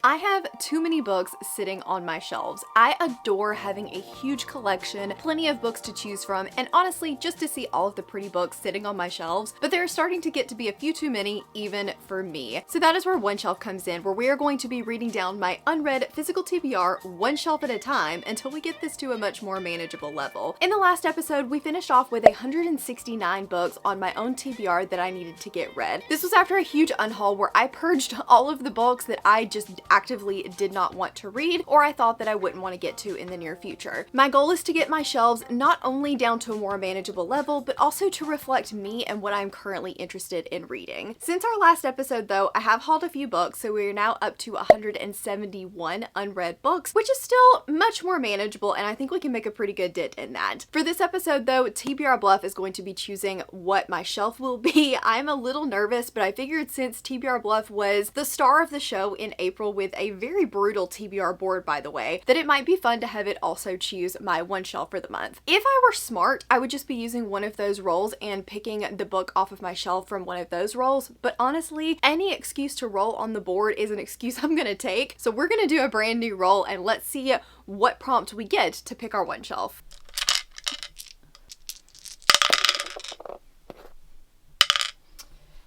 I have too many books sitting on my shelves. I adore having a huge collection, plenty of books to choose from, and honestly, just to see all of the pretty books sitting on my shelves, but they're starting to get to be a few too many, even for me. So that is where One Shelf comes in, where we are going to be reading down my unread physical TBR one shelf at a time until we get this to a much more manageable level. In the last episode, we finished off with 169 books on my own TBR that I needed to get read. This was after a huge unhaul where I purged all of the books that I just actively did not want to read, or I thought that I wouldn't want to get to in the near future. My goal is to get my shelves not only down to a more manageable level, but also to reflect me and what I'm currently interested in reading. Since our last episode though, I have hauled a few books, so we are now up to 171 unread books, which is still much more manageable, and I think we can make a pretty good dent in that. For this episode though, TBR Bluff is going to be choosing what my shelf will be. I'm a little nervous, but I figured since TBR Bluff was the star of the show in April with a very brutal TBR board, by the way, that it might be fun to have it also choose my one shelf for the month. If I were smart, I would just be using one of those rolls and picking the book off of my shelf from one of those rolls, but honestly, any excuse to roll on the board is an excuse I'm gonna take, so we're gonna do a brand new roll and let's see what prompt we get to pick our one shelf.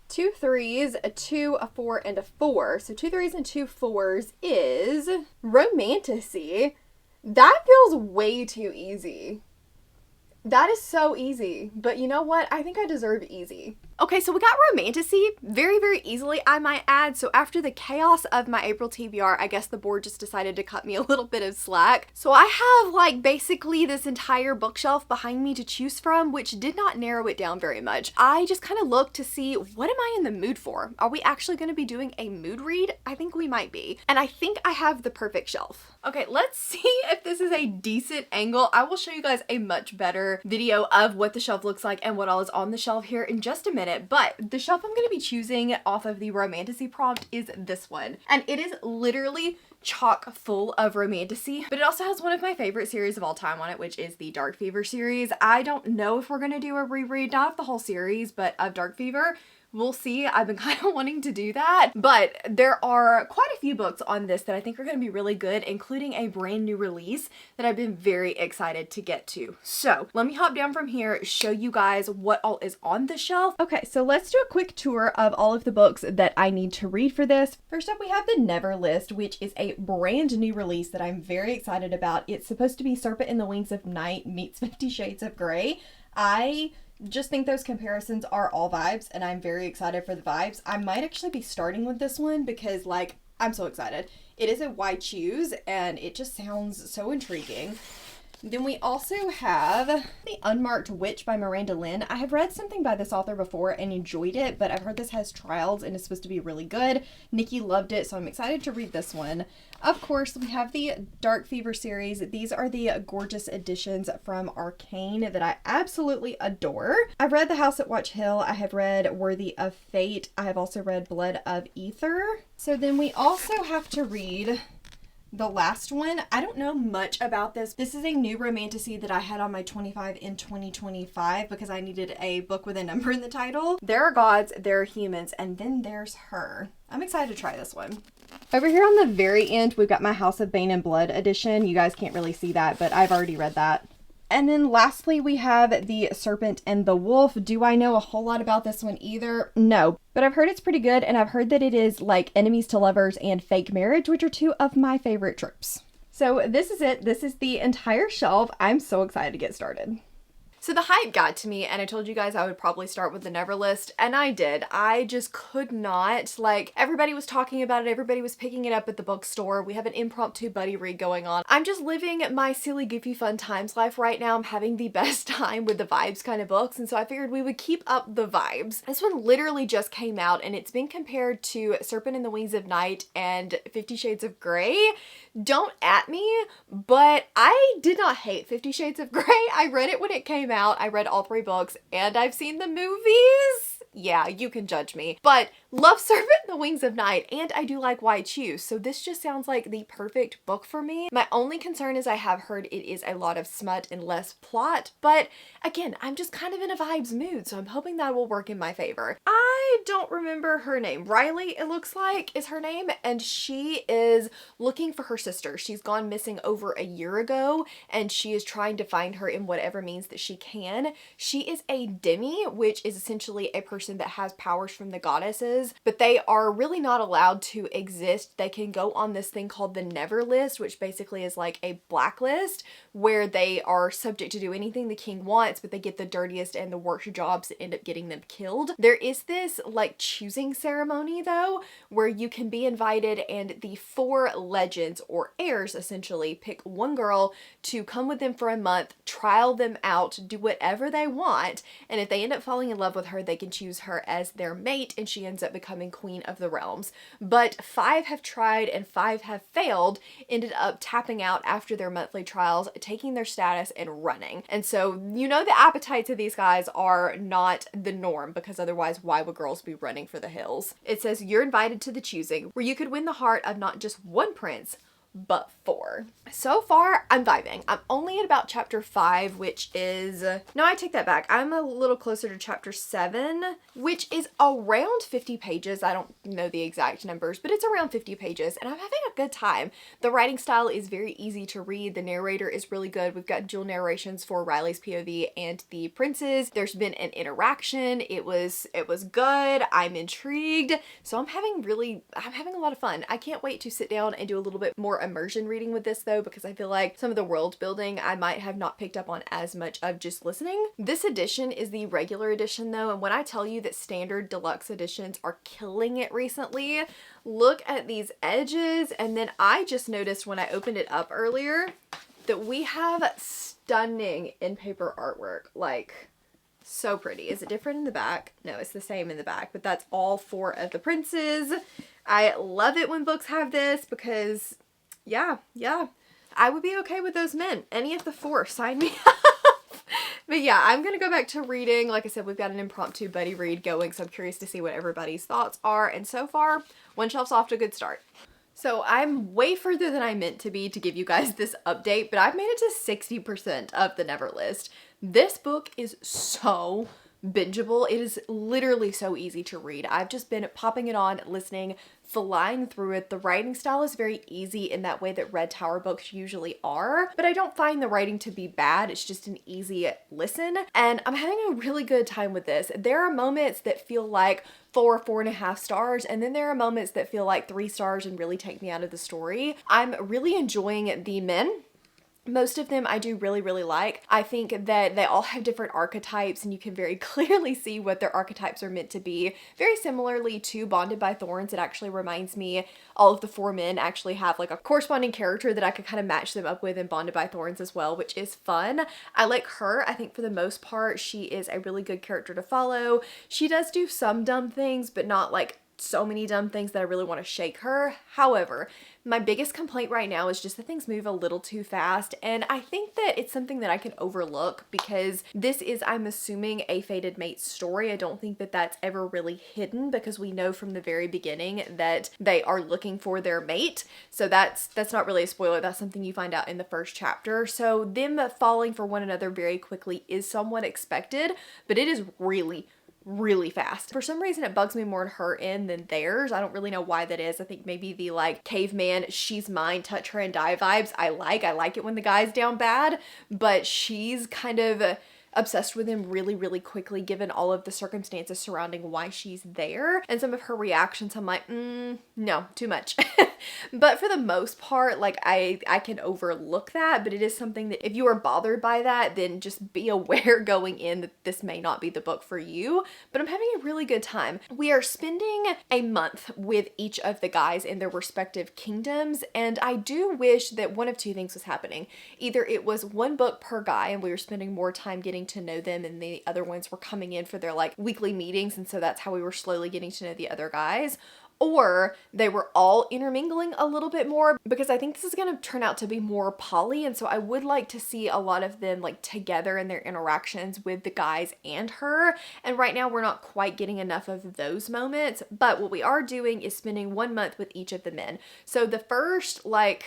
Two threes, a 2, a 4, and a 4. So 2 threes and 2 4s is Romantasy. That feels way too easy. That is so easy, but you know what? I think I deserve easy. Okay, so we got Romantasy very, very easily, I might add. So after the chaos of my April TBR, I guess the board just decided to cut me a little bit of slack. So I have like basically this entire bookshelf behind me to choose from, which did not narrow it down very much. I just kind of looked to see, what am I in the mood for? Are we actually going to be doing a mood read? I think we might be. And I think I have the perfect shelf. Okay, let's see if this is a decent angle. I will show you guys a much better video of what the shelf looks like and what all is on the shelf here in just a minute. But the shelf I'm going to be choosing off of the Romantasy prompt is this one. And it is literally chock full of Romantasy, but it also has one of my favorite series of all time on it, which is the Dark Fever series. I don't know if we're going to do a reread, not of the whole series, but of Dark Fever. We'll see. I've been kind of wanting to do that, but there are quite a few books on this that I think are going to be really good, including a brand new release that I've been very excited to get to. So let me hop down from here, show you guys what all is on the shelf. Okay, so let's do a quick tour of all of the books that I need to read for this. First up, we have the Never List, which is a brand new release that I'm very excited about. It's supposed to be Serpent in the Wings of Night meets 50 Shades of Grey. I just think those comparisons are all vibes, and I'm very excited for the vibes. I might actually be starting with this one because, like, I'm so excited. It is a Why Choose, and it just sounds so intriguing. Then we also have the Unmarked Witch by Miranda Lynn. I have read something by this author before and enjoyed it, but I've heard this has trials and is supposed to be really good. Nikki loved it, so I'm excited to read this one. Of course, we have the Dark Fever series. These are the gorgeous editions from Arcane that I absolutely adore. I've read The House at Watch Hill. I have read Worthy of Fate. I have also read Blood of Ether. So then we also have to read The Last One. I don't know much about this. This is a new Romantasy that I had on my 25 in 2025 because I needed a book with a number in the title. There are gods, there are humans, and then there's her. I'm excited to try this one. Over here on the very end, we've got my House of Bane and Blood edition. You guys can't really see that, but I've already read that. And then lastly, we have the Serpent and the Wolf. Do I know a whole lot about this one either? No, but I've heard it's pretty good, and I've heard that it is like Enemies to Lovers and Fake Marriage, which are two of my favorite tropes. So this is it. This is the entire shelf. I'm so excited to get started. So the hype got to me, and I told you guys I would probably start with the Never List, and I did. I just could not, like, everybody was talking about it, everybody was picking it up at the bookstore. We have an impromptu buddy read going on. I'm just living my silly, goofy, fun times life right now. I'm having the best time with the vibes kind of books, and so I figured we would keep up the vibes. This one literally just came out, and it's been compared to Serpent in the Wings of Night and 50 Shades of Grey. Don't at me, but I did not hate 50 Shades of Grey. I read it when it came out. I read all 3 books, and I've seen the movies. Yeah, you can judge me. But Love Serpent and the Wings of Night, and I do like Why Choose, so this just sounds like the perfect book for me. My only concern is I have heard it is a lot of smut and less plot, but again, I'm just kind of in a vibes mood, so I'm hoping that will work in my favor. I don't remember her name. Riley, it looks like, is her name, and she is looking for her sister. She's gone missing over a year ago, and she is trying to find her in whatever means that she can. She is a demi, which is essentially a person that has powers from the goddesses, but they are really not allowed to exist. They can go on this thing called the Never List, which basically is like a blacklist where they are subject to do anything the king wants, but they get the dirtiest and the worst jobs that end up getting them killed. There is this like choosing ceremony though, where you can be invited and the 4 legends or heirs essentially pick one girl to come with them for a month, trial them out, do whatever they want, and if they end up falling in love with her, they can choose her as their mate and she ends up becoming queen of the realms. But 5 have tried and 5 have failed, ended up tapping out after their monthly trials, taking their status and running. And so you know the appetites of these guys are not the norm, because otherwise why would girls be running for the hills? It says you're invited to the choosing, where you could win the heart of not just one prince, but 4. So far, I'm vibing. I'm only at about chapter 5, which is... No, I take that back. I'm a little closer to chapter 7, which is around 50 pages. I don't know the exact numbers, but it's around 50 pages, and I'm having a good time. The writing style is very easy to read. The narrator is really good. We've got dual narrations for Riley's POV and the prince's. There's been an interaction. It was good. I'm intrigued. So I'm having a lot of fun. I can't wait to sit down and do a little bit more immersion reading with this though, because I feel like some of the world building I might have not picked up on as much of just listening. This edition is the regular edition though, and when I tell you that standard deluxe editions are killing it recently, look at these edges. And then I just noticed when I opened it up earlier that we have stunning in paper artwork, like so pretty. Is it different in the back? No, it's the same in the back, but that's all 4 of the princes. I love it when books have this because yeah, I would be okay with those men. Any of the 4, sign me up. But yeah, I'm gonna go back to reading. Like I said, we've got an impromptu buddy read going, so I'm curious to see what everybody's thoughts are. And so far, one shelf's off to a good start. So I'm way further than I meant to be to give you guys this update, but I've made it to 60% of the Never List. This book is so bingeable. It is literally so easy to read. I've just been popping it on, listening, flying through it. The writing style is very easy in that way that Red Tower books usually are, but I don't find the writing to be bad. It's just an easy listen, and I'm having a really good time with this. There are moments that feel like 4.5 stars, and then there are moments that feel like 3 stars and really take me out of the story. I'm really enjoying the men. Most of them I do really like. I think that they all have different archetypes and you can very clearly see what their archetypes are meant to be. Very similarly to Bonded by Thorns, it actually reminds me all of the 4 men actually have like a corresponding character that I could kind of match them up with in Bonded by Thorns as well, which is fun. I like her. I think for the most part she is a really good character to follow. She does do some dumb things, but not like so many dumb things that I really want to shake her. However, my biggest complaint right now is just that things move a little too fast, and I think that it's something that I can overlook because this is, I'm assuming, a fated mate story. I don't think that that's ever really hidden because we know from the very beginning that they are looking for their mate. So that's not really a spoiler. That's something you find out in the first chapter. So them falling for one another very quickly is somewhat expected, but it is really fast. For some reason it bugs me more in her end than theirs. I don't really know why that is. I think maybe the like caveman, she's mine, touch her and die vibes I like it when the guy's down bad, but she's kind of obsessed with him really quickly given all of the circumstances surrounding why she's there, and some of her reactions I'm like, no, too much. But for the most part, like I can overlook that, but it is something that if you are bothered by that, then just be aware going in that this may not be the book for you. But I'm having a really good time. We are spending a month with each of the guys in their respective kingdoms, and I do wish that one of 2 things was happening. Either it was 1 book per guy and we were spending more time getting to know them, and the other ones were coming in for their like weekly meetings, and so that's how we were slowly getting to know the other guys. or they were all intermingling a little bit more, because I think this is going to turn out to be more poly, and so I would like to see a lot of them like together in their interactions with the guys and her, and right now we're not quite getting enough of those moments. But what we are doing is spending 1 month with each of the men. So the first like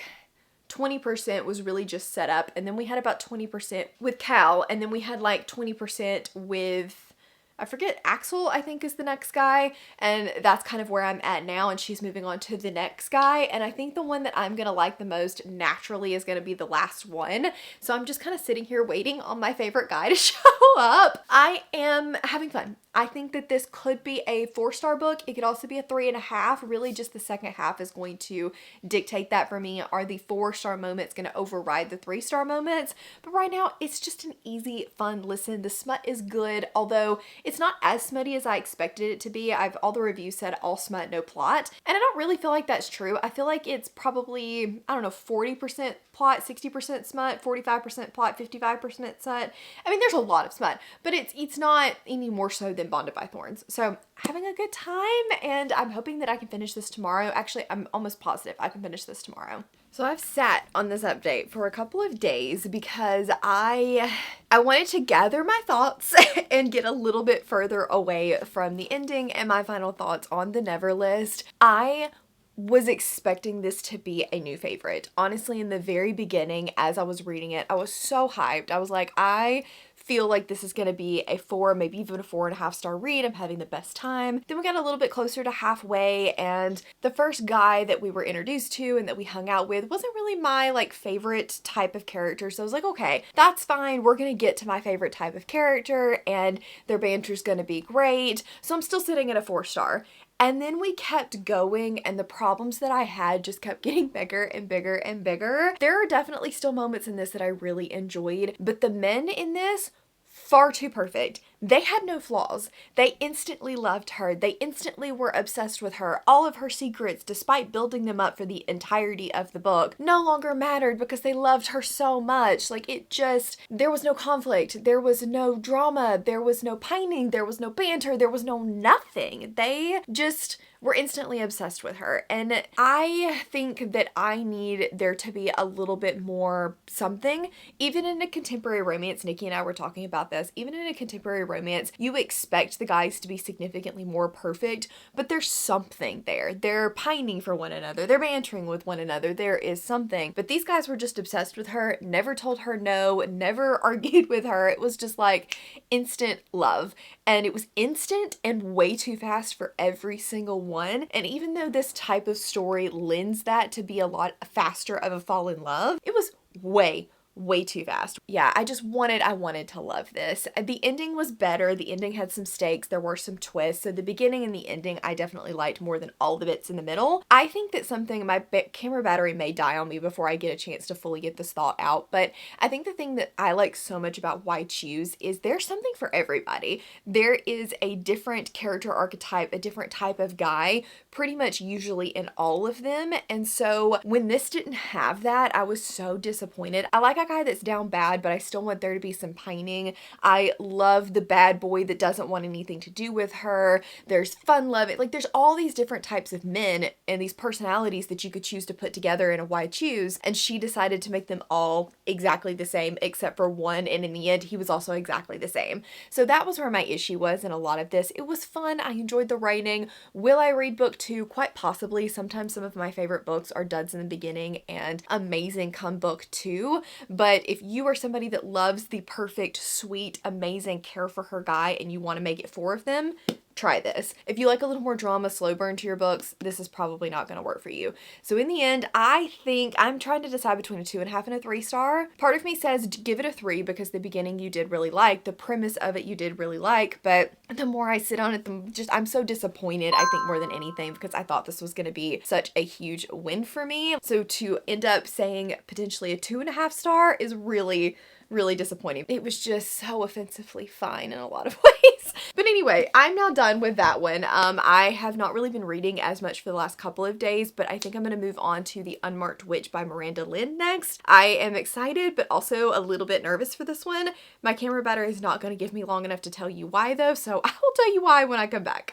20% was really just set up, and then we had about 20% with Cal, and then we had like 20% with, I forget, Axel, I think is the next guy, and that's kind of where I'm at now, and she's moving on to the next guy, and I think the one that I'm gonna like the most naturally is gonna be the last one. So I'm just kind of sitting here waiting on my favorite guy to show up. I am having fun. I think that this could be a 4-star book. It could also be a 3.5. Really just the second half is going to dictate that for me. Are the 4-star moments going to override the 3-star moments? But right now it's just an easy, fun listen. The smut is good, although it's not as smutty as I expected it to be. All the reviews said all smut, no plot. And I don't really feel like that's true. I feel like it's probably, I don't know, 40% plot, 60% smut, 45% plot, 55% smut. I mean, there's a lot of smut, but it's not any more so than Bonded by Thorns. So having a good time, and I'm hoping that I can finish this tomorrow. Actually, I'm almost positive I can finish this tomorrow. So I've sat on this update for a couple of days because I wanted to gather my thoughts and get a little bit further away from the ending and my final thoughts on the Never list. I was expecting this to be a new favorite. Honestly, in the very beginning, as I was reading it, I was so hyped. I was like, I feel like this is going to be a 4, maybe even a 4.5-star read. I'm having the best time. Then we got a little bit closer to halfway, and the first guy that we were introduced to and that we hung out with wasn't really my like favorite type of character. So I was like, okay, that's fine. We're going to get to my favorite type of character, and their banter's going to be great. So I'm still sitting at a 4-star. And then we kept going, and the problems that I had just kept getting bigger and bigger and bigger. There are definitely still moments in this that I really enjoyed, but the men in this, far too perfect. They had no flaws. They instantly loved her. They instantly were obsessed with her. All of her secrets, despite building them up for the entirety of the book, no longer mattered because they loved her so much. Like, it just, there was no conflict. There was no drama. There was no pining. There was no banter. There was no nothing. They just were instantly obsessed with her. And I think that I need there to be a little bit more something. Even in a contemporary romance, Nikki and I were talking about this, even in a contemporary romance, you expect the guys to be significantly more perfect, but there's something there. They're pining for one another. They're bantering with one another. There is something. But these guys were just obsessed with her, never told her no, never argued with her. It was just like instant love. And it was instant and way too fast for every single one. And even though this type of story lends that to be a lot faster of a fall in love, it was way too fast. Yeah, I wanted to love this. The ending was better. The ending had some stakes. There were some twists. So the beginning and the ending I definitely liked more than all the bits in the middle. I think that my camera battery may die on me before I get a chance to fully get this thought out, but I think the thing that I like so much about Why Choose is there's something for everybody. There is a different character archetype, a different type of guy, pretty much usually in all of them. And so when this didn't have that, I was so disappointed. I like a guy that's down bad, but I still want there to be some pining. I love the bad boy that doesn't want anything to do with her. There's fun loving, like there's all these different types of men and these personalities that you could choose to put together in a Why Choose, and she decided to make them all exactly the same except for one, and in the end he was also exactly the same. So that was where my issue was in a lot of this. It was fun. I enjoyed the writing. Will I read book 2? Quite possibly. Sometimes some of my favorite books are duds in the beginning and amazing come book 2. But if you are somebody that loves the perfect, sweet, amazing care for her guy and you want to make it 4 of them, try this. If you like a little more drama, slow burn to your books, this is probably not going to work for you. So in the end, I think I'm trying to decide between a 2.5 and a 3-star. Part of me says give it a 3 because the beginning you did really like, the premise of it you did really like, but the more I sit on it, I'm so disappointed, I think, more than anything, because I thought this was going to be such a huge win for me. So to end up saying potentially a 2.5 star is really disappointing. It was just so offensively fine in a lot of ways. But anyway, I'm now done with that one. I have not really been reading as much for the last couple of days, but I think I'm going to move on to the Unmarked Witch by Miranda Lynn next. I am excited, but also a little bit nervous for this one. My camera battery is not going to give me long enough to tell you why though, so I will tell you why when I come back.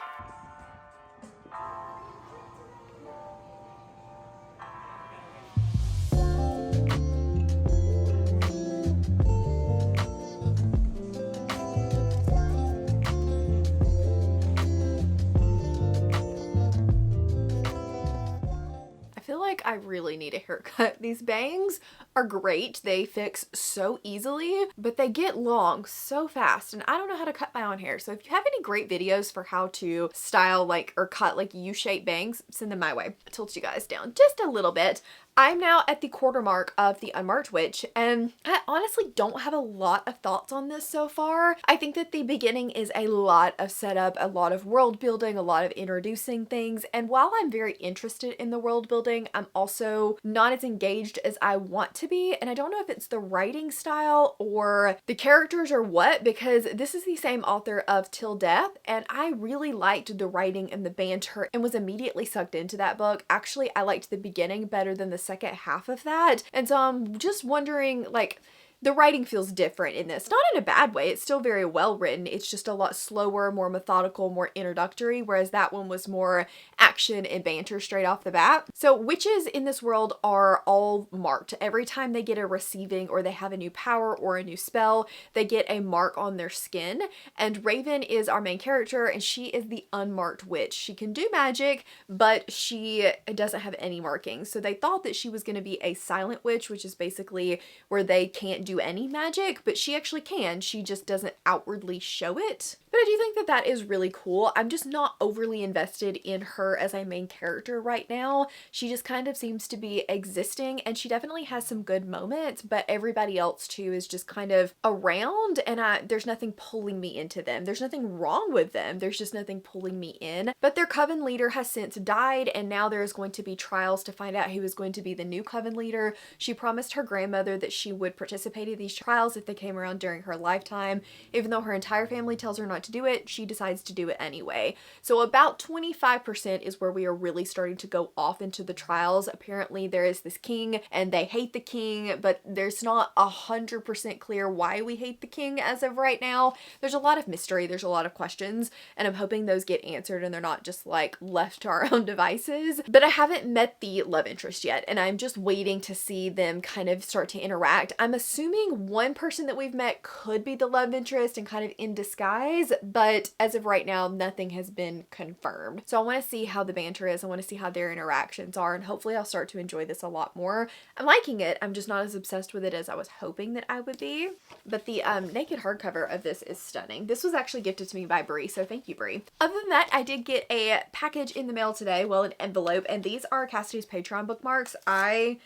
I really need a haircut. These bangs are great. They fix so easily, but they get long so fast, and I don't know how to cut my own hair. So if you have any great videos for how to style like or cut like U-shaped bangs, send them my way. I'll tilt you guys down just a little bit. I'm now at the quarter mark of the Unmarked Witch, and I honestly don't have a lot of thoughts on this so far. I think that the beginning is a lot of setup, a lot of world building, a lot of introducing things, and while I'm very interested in the world building, I'm also not as engaged as I want to be, and I don't know if it's the writing style or the characters or what, because this is the same author of Till Death, and I really liked the writing and the banter and was immediately sucked into that book. Actually, I liked the beginning better than the second half of that, and so I'm just wondering, like, the writing feels different in this. Not in a bad way, it's still very well written, it's just a lot slower, more methodical, more introductory, whereas that one was more action and banter straight off the bat. So witches in this world are all marked. Every time they get a receiving or they have a new power or a new spell, they get a mark on their skin, and Raven is our main character, and she is the Unmarked Witch. She can do magic, but she doesn't have any markings. So they thought that she was going to be a silent witch, which is basically where they can't do any magic, but she actually can. She just doesn't outwardly show it. But I do think that that is really cool. I'm just not overly invested in her as a main character right now. She just kind of seems to be existing, and she definitely has some good moments, but everybody else too is just kind of around, and there's nothing pulling me into them. There's nothing wrong with them. There's just nothing pulling me in. But their coven leader has since died, and now there's going to be trials to find out who is going to be the new coven leader. She promised her grandmother that she would participate in these trials if they came around during her lifetime. Even though her entire family tells her not to do it, she decides to do it anyway. So about 25% is where we are really starting to go off into the trials. Apparently there is this king and they hate the king, but there's not 100% clear why we hate the king as of right now. There's a lot of mystery, there's a lot of questions, and I'm hoping those get answered and they're not just like left to our own devices. But I haven't met the love interest yet, and I'm just waiting to see them kind of start to interact. I'm assuming one person that we've met could be the love interest and kind of in disguise, but as of right now, nothing has been confirmed. So I want to see how the banter is. I want to see how their interactions are, and hopefully I'll start to enjoy this a lot more. I'm liking it. I'm just not as obsessed with it as I was hoping that I would be. But the naked hardcover of this is stunning. This was actually gifted to me by Brie, so thank you, Brie. Other than that, I did get a package in the mail today, well, an envelope, and these are Cassidy's Patreon bookmarks. I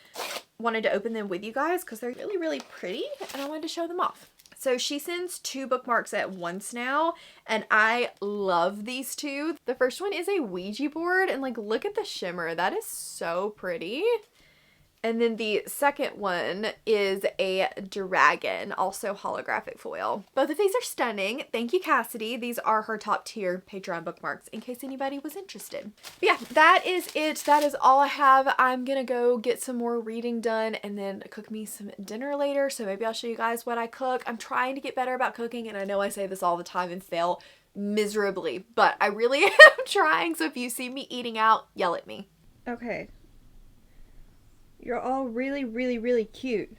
wanted to open them with you guys because they're really, really pretty, and I wanted to show them off. So she sends 2 bookmarks at once now, and I love these 2. The first one is a Ouija board, and like, look at the shimmer. That is so pretty. And then the second one is a dragon, also holographic foil. Both of these are stunning. Thank you, Cassidy. These are her top tier Patreon bookmarks in case anybody was interested. But yeah, that is it. That is all I have. I'm gonna go get some more reading done and then cook me some dinner later. So maybe I'll show you guys what I cook. I'm trying to get better about cooking, and I know I say this all the time and fail miserably, but I really am trying. So if you see me eating out, yell at me. Okay. You're all really, really, really cute.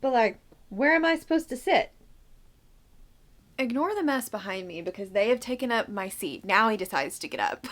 But like, where am I supposed to sit? Ignore the mess behind me because they have taken up my seat. Now he decides to get up.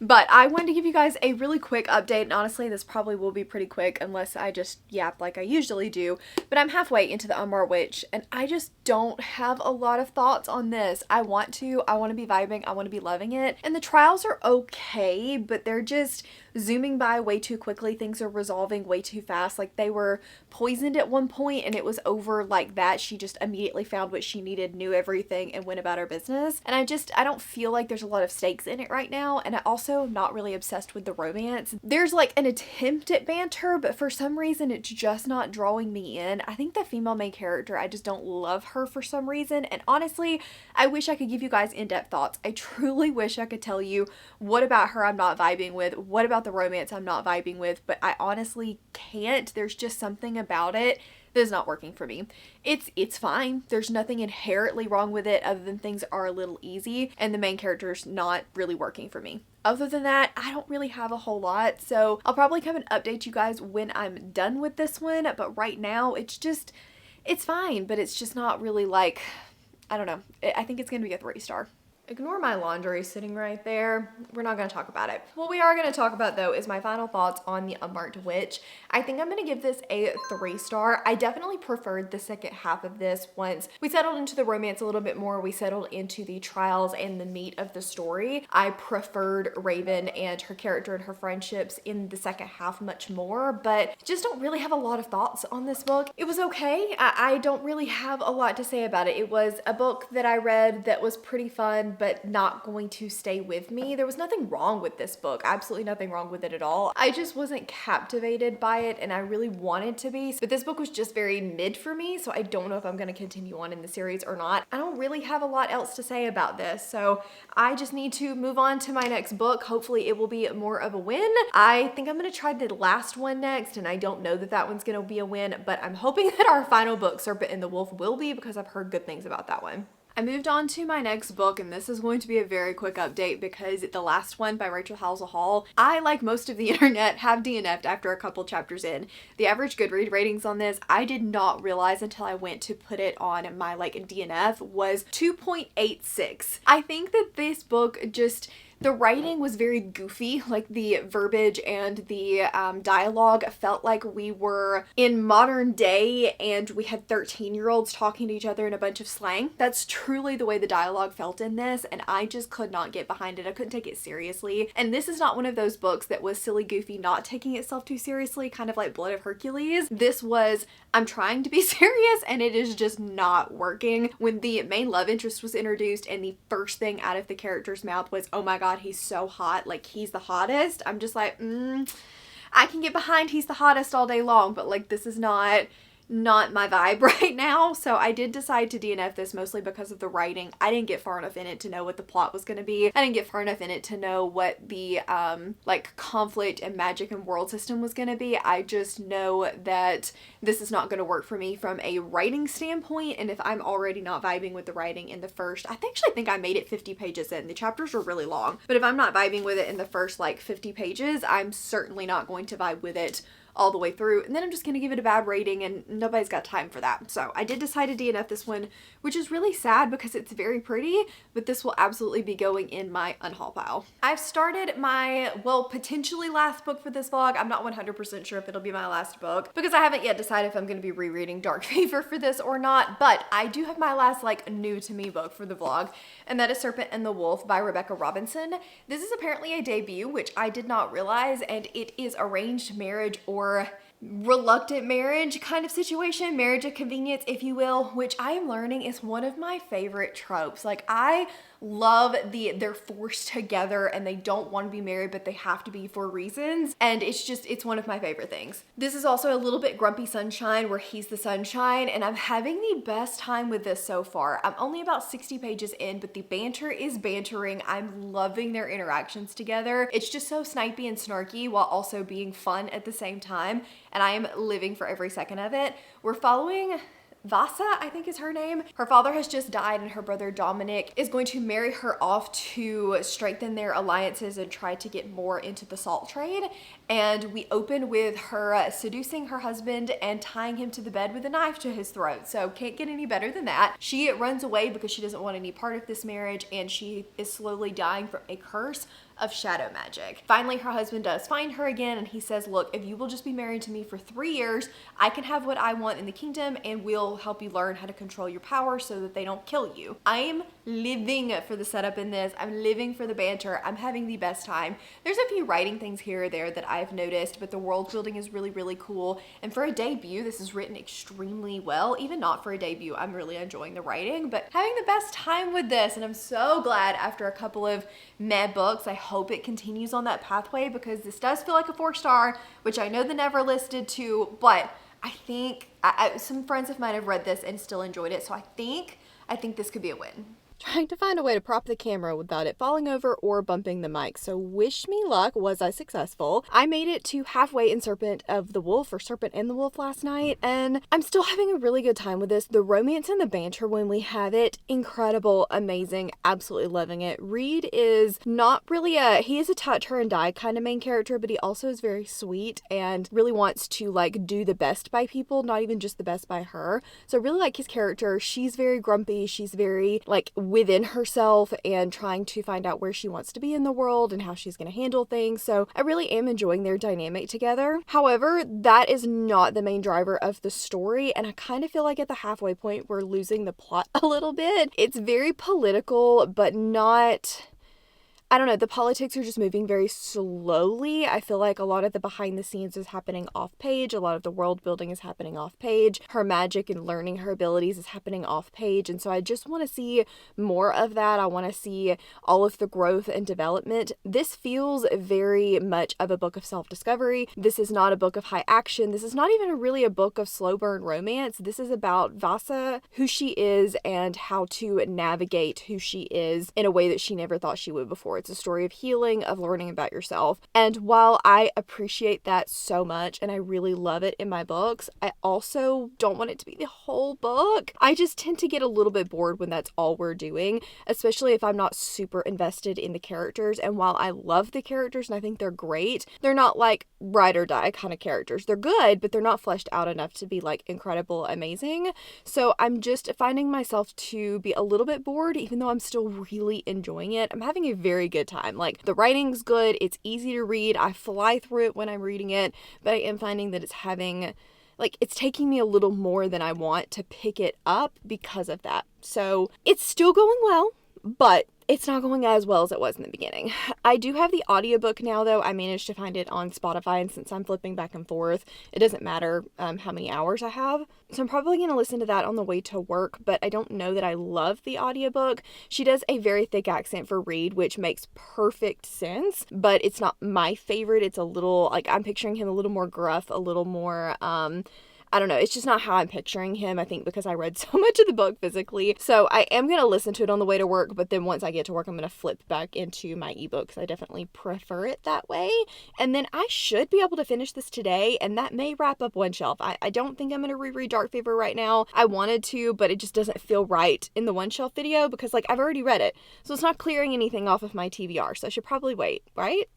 But I wanted to give you guys a really quick update, and honestly this probably will be pretty quick unless I just yap like I usually do. But I'm halfway into the Unmarked Witch, and I just don't have a lot of thoughts on this. I want to be vibing, I want to be loving it, and the trials are okay, but they're just zooming by way too quickly. Things are resolving way too fast. Like, they were poisoned at one point and it was over like that. She just immediately found what she needed, knew everything, and went about her business. And I don't feel like there's a lot of stakes in it right now. And I also not really obsessed with the romance. There's like an attempt at banter, but for some reason it's just not drawing me in. I think the female main character, I just don't love her for some reason. And honestly, I wish I could give you guys in-depth thoughts. I truly wish I could tell you what about her I'm not vibing with, what about the romance I'm not vibing with, but I honestly can't. There's just something about it that is not working for me. It's fine. There's nothing inherently wrong with it other than things are a little easy and the main character's not really working for me. Other than that, I don't really have a whole lot, so I'll probably come and update you guys when I'm done with this one, but right now it's fine, but it's just not really like, I don't know. I think it's gonna be a 3-star. Ignore my laundry sitting right there. We're not going to talk about it. What we are going to talk about, though, is my final thoughts on the Unmarked Witch. I think I'm going to give this a 3-star. I definitely preferred the second half of this once we settled into the romance a little bit more. We settled into the trials and the meat of the story. I preferred Raven and her character and her friendships in the second half much more, but just don't really have a lot of thoughts on this book. It was okay. I don't really have a lot to say about it. It was a book that I read that was pretty fun, but not going to stay with me. There was nothing wrong with this book. Absolutely nothing wrong with it at all. I just wasn't captivated by it, and I really wanted to be. But this book was just very mid for me, so I don't know if I'm going to continue on in the series or not. I don't really have a lot else to say about this, so I just need to move on to my next book. Hopefully it will be more of a win. I think I'm going to try the last one next, and I don't know that that one's going to be a win, but I'm hoping that our final book, Serpent and the Wolf, will be, because I've heard good things about that one. I moved on to my next book, and this is going to be a very quick update because The Last One by Rachel Halsell Hall, I, like most of the internet, have DNF'd after a couple chapters in. The average Goodread ratings on this, I did not realize until I went to put it on my DNF, was 2.86. I think that this book just... the writing was very goofy, like the verbiage and the dialogue felt like we were in modern day and we had 13-year-olds talking to each other in a bunch of slang. That's truly the way the dialogue felt in this, and I just could not get behind it. I couldn't take it seriously. And this is not one of those books that was silly, goofy, not taking itself too seriously, kind of like Blood of Hercules. This was, I'm trying to be serious and it is just not working. When the main love interest was introduced and the first thing out of the character's mouth was, oh my god, he's so hot, like he's the hottest, I'm just like, I can get behind he's the hottest all day long, but like this is not my vibe right now. So I did decide to DNF this mostly because of the writing. I didn't get far enough in it to know what the plot was going to be. I didn't get far enough in it to know what the like conflict and magic and world system was going to be. I just know that this is not going to work for me from a writing standpoint, and if I'm already not vibing with the writing in the first, I actually think I made it 50 pages in. The chapters were really long, but if I'm not vibing with it in the first like 50 pages, I'm certainly not going to vibe with it all the way through, and then I'm just gonna give it a bad rating, and nobody's got time for that. So I did decide to DNF this one, which is really sad because it's very pretty, but this will absolutely be going in my unhaul pile. I've started my, well, potentially last book for this vlog. I'm not 100% sure if it'll be my last book because I haven't yet decided if I'm gonna be rereading Dark Fever for this or not, but I do have my last like new to me book for the vlog, and that is Serpent and the Wolf by Rebecca Robinson. This is apparently a debut, which I did not realize, and it is arranged marriage or reluctant marriage kind of situation, marriage of convenience, if you will, which I am learning is one of my favorite tropes. Like I love they're forced together and they don't want to be married, but they have to be for reasons. And it's one of my favorite things. This is also a little bit Grumpy Sunshine where he's the sunshine, and I'm having the best time with this so far. I'm only about 60 pages in, but the banter is bantering. I'm loving their interactions together. It's just so snipey and snarky while also being fun at the same time, and I am living for every second of it. We're following Vasa, I think is her name. Her father has just died, and her brother Dominic is going to marry her off to strengthen their alliances and try to get more into the salt trade. And we open with her seducing her husband and tying him to the bed with a knife to his throat. So can't get any better than that. She runs away because she doesn't want any part of this marriage, and she is slowly dying from a curse of shadow magic. Finally, her husband does find her again, and he says, look, if you will just be married to me for 3 years, I can have what I want in the kingdom, and we'll help you learn how to control your power so that they don't kill you. I am living for the setup in this. I'm living for the banter. I'm having the best time. There's a few writing things here or there that I've noticed, but the world building is really, really cool. And for a debut, this is written extremely well. Even not for a debut, I'm really enjoying the writing, but having the best time with this. And I'm so glad after a couple of meh books, I hope it continues on that pathway, because this does feel like a 4-star, which I know the Never listed to, but I think some friends of mine have read this and still enjoyed it, so I think this could be a win. Trying to find a way to prop the camera without it falling over or bumping the mic, so wish me luck. Was I successful? I made it to halfway in Serpent of the Wolf, or Serpent and the Wolf, last night, and I'm still having a really good time with this. The romance and the banter when we have it, incredible, amazing, absolutely loving it. Reed is not really he is a touch her and die kind of main character, but he also is very sweet and really wants to like do the best by people, not even just the best by her. So I really like his character. She's very grumpy, she's very like within herself and trying to find out where she wants to be in the world and how she's going to handle things. So I really am enjoying their dynamic together. However, that is not the main driver of the story, and I kind of feel like at the halfway point we're losing the plot a little bit. It's very political, but not... I don't know, the politics are just moving very slowly. I feel like a lot of the behind the scenes is happening off page. A lot of the world building is happening off page. Her magic and learning her abilities is happening off page. And so I just want to see more of that. I want to see all of the growth and development. This feels very much of a book of self-discovery. This is not a book of high action. This is not even really a book of slow burn romance. This is about Vasa, who she is, and how to navigate who she is in a way that she never thought she would before. It's a story of healing, of learning about yourself. And while I appreciate that so much and I really love it in my books, I also don't want it to be the whole book. I just tend to get a little bit bored when that's all we're doing, especially if I'm not super invested in the characters. And while I love the characters and I think they're great, they're not like ride or die kind of characters. They're good, but they're not fleshed out enough to be like incredible, amazing. So I'm just finding myself to be a little bit bored, even though I'm still really enjoying it. I'm having a very good time. Like, the writing's good, it's easy to read, I fly through it when I'm reading it, but I am finding that it's taking me a little more than I want to pick it up because of that. So it's still going well, but it's not going as well as it was in the beginning. I do have the audiobook now, though. I managed to find it on Spotify, and since I'm flipping back and forth, it doesn't matter how many hours I have. So I'm probably going to listen to that on the way to work, but I don't know that I love the audiobook. She does a very thick accent for Reed, which makes perfect sense, but it's not my favorite. It's a little, like, I'm picturing him a little more gruff, a little more, I don't know, it's just not how I'm picturing him, I think because I read so much of the book physically. So I am going to listen to it on the way to work, but then once I get to work, I'm going to flip back into my ebooks. I definitely prefer it that way. And then I should be able to finish this today, and that may wrap up one shelf. I don't think I'm going to reread Dark Fever right now. I wanted to, but it just doesn't feel right in the one shelf video because, like, I've already read it. So it's not clearing anything off of my TBR, so I should probably wait, right?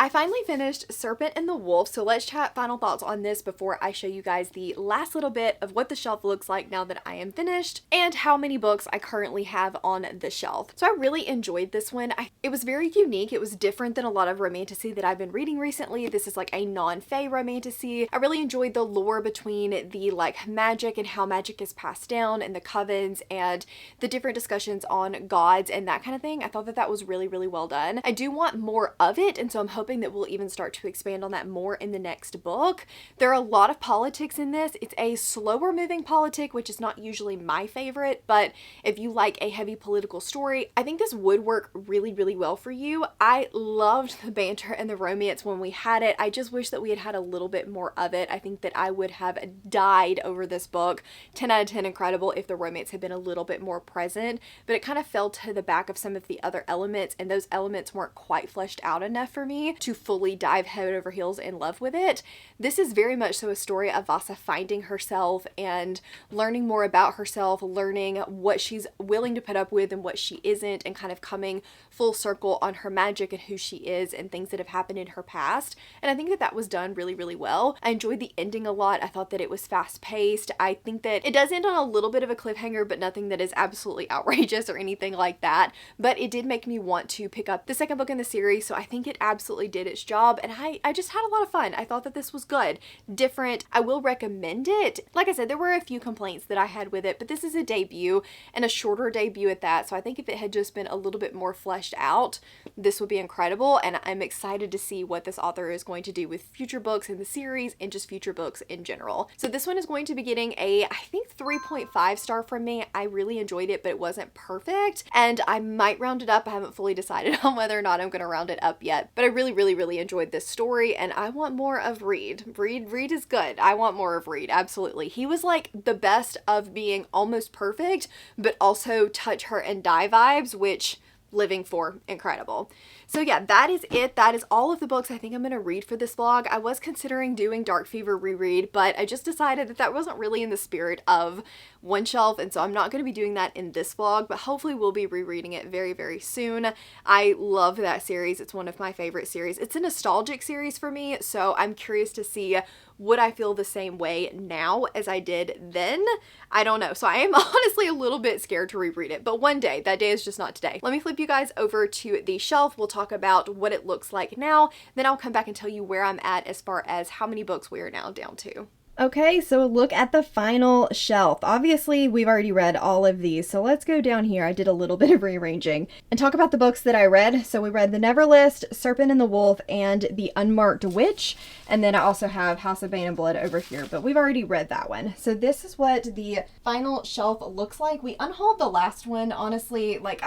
I finally finished Serpent and the Wolf, so let's chat final thoughts on this before I show you guys the last little bit of what the shelf looks like now that I am finished and how many books I currently have on the shelf. So I really enjoyed this one. It was very unique. It was different than a lot of romantasy that I've been reading recently. This is like a non-fae romantasy. I really enjoyed the lore between the like magic and how magic is passed down and the covens and the different discussions on gods and that kind of thing. I thought that that was really, really well done. I do want more of it, and so I'm hoping that we'll even start to expand on that more in the next book. There are a lot of politics in this. It's a slower moving politic, which is not usually my favorite, but if you like a heavy political story, I think this would work really, really well for you. I loved the banter and the romance when we had it. I just wish that we had had a little bit more of it. I think that I would have died over this book. 10 out of 10 incredible if the romance had been a little bit more present, but it kind of fell to the back of some of the other elements, and those elements weren't quite fleshed out enough for me to fully dive head over heels in love with it. This is very much so a story of Vasa finding herself and learning more about herself, learning what she's willing to put up with and what she isn't, and kind of coming full circle on her magic and who she is and things that have happened in her past. And I think that that was done really, really well. I enjoyed the ending a lot. I thought that it was fast paced. I think that it does end on a little bit of a cliffhanger, but nothing that is absolutely outrageous or anything like that. But it did make me want to pick up the second book in the series, so I think it absolutely did its job, and I just had a lot of fun. I thought that this was good, different. I will recommend it. Like I said, there were a few complaints that I had with it, but this is a debut and a shorter debut at that, so I think if it had just been a little bit more fleshed out, this would be incredible, and I'm excited to see what this author is going to do with future books in the series and just future books in general. So this one is going to be getting a, I think, 3.5 star from me. I really enjoyed it, but it wasn't perfect, and I might round it up. I haven't fully decided on whether or not I'm going to round it up yet, but I really, really, really enjoyed this story, and I want more of Reed. Reed is good. I want more of Reed, absolutely. He was like the best of being almost perfect, but also touch her and die vibes, which living for incredible. So yeah, that is it. That is all of the books I think I'm going to read for this vlog. I was considering doing Dark Fever reread, but I just decided that that wasn't really in the spirit of One Shelf, and so I'm not going to be doing that in this vlog, but hopefully we'll be rereading it very, very soon. I love that series. It's one of my favorite series. It's a nostalgic series for me, so I'm curious to see, would I feel the same way now as I did then? I don't know. So I am honestly a little bit scared to reread it, but one day. That day is just not today. Let me flip you guys over to the shelf. We'll talk about what it looks like now. Then I'll come back and tell you where I'm at as far as how many books we are now down to. Okay, so look at the final shelf. Obviously, we've already read all of these, so let's go down here. I did a little bit of rearranging and talk about the books that I read. So we read The Neverlist, Serpent and the Wolf, and The Unmarked Witch, and then I also have House of Bane and Blood over here, but we've already read that one. So this is what the final shelf looks like. We unhauled the last one. Honestly, like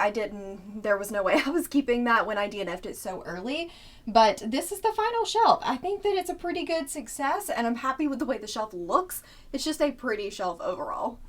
there was no way I was keeping that when I DNF'd it so early. But this is the final shelf. I think that it's a pretty good success, and I'm happy with the way the shelf looks. It's just a pretty shelf overall.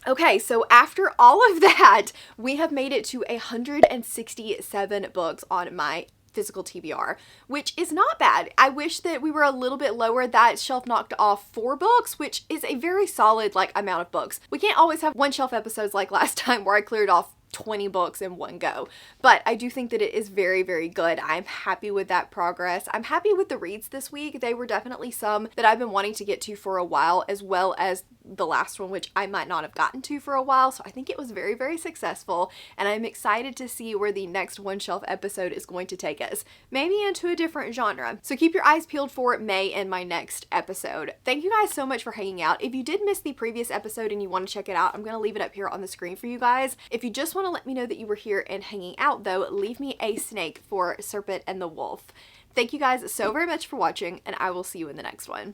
Okay, so after all of that, we have made it to 167 books on my physical TBR, which is not bad. I wish that we were a little bit lower. That shelf knocked off 4 books, which is a very solid amount of books. We can't always have one shelf episodes like last time where I cleared off 20 books in one go, but I do think that it is very, very good. I'm happy with that progress. I'm happy with the reads this week. They were definitely some that I've been wanting to get to for a while, as well as the last one, which I might not have gotten to for a while. So I think it was very, very successful, and I'm excited to see where the next One Shelf episode is going to take us, maybe into a different genre. So keep your eyes peeled for May in my next episode. Thank you guys so much for hanging out. If you did miss the previous episode and you want to check it out, I'm going to leave it up here on the screen for you guys. If you just want to let me know that you were here and hanging out, though, leave me a snake for Serpent and the Wolf. Thank you guys so very much for watching, and I will see you in the next one.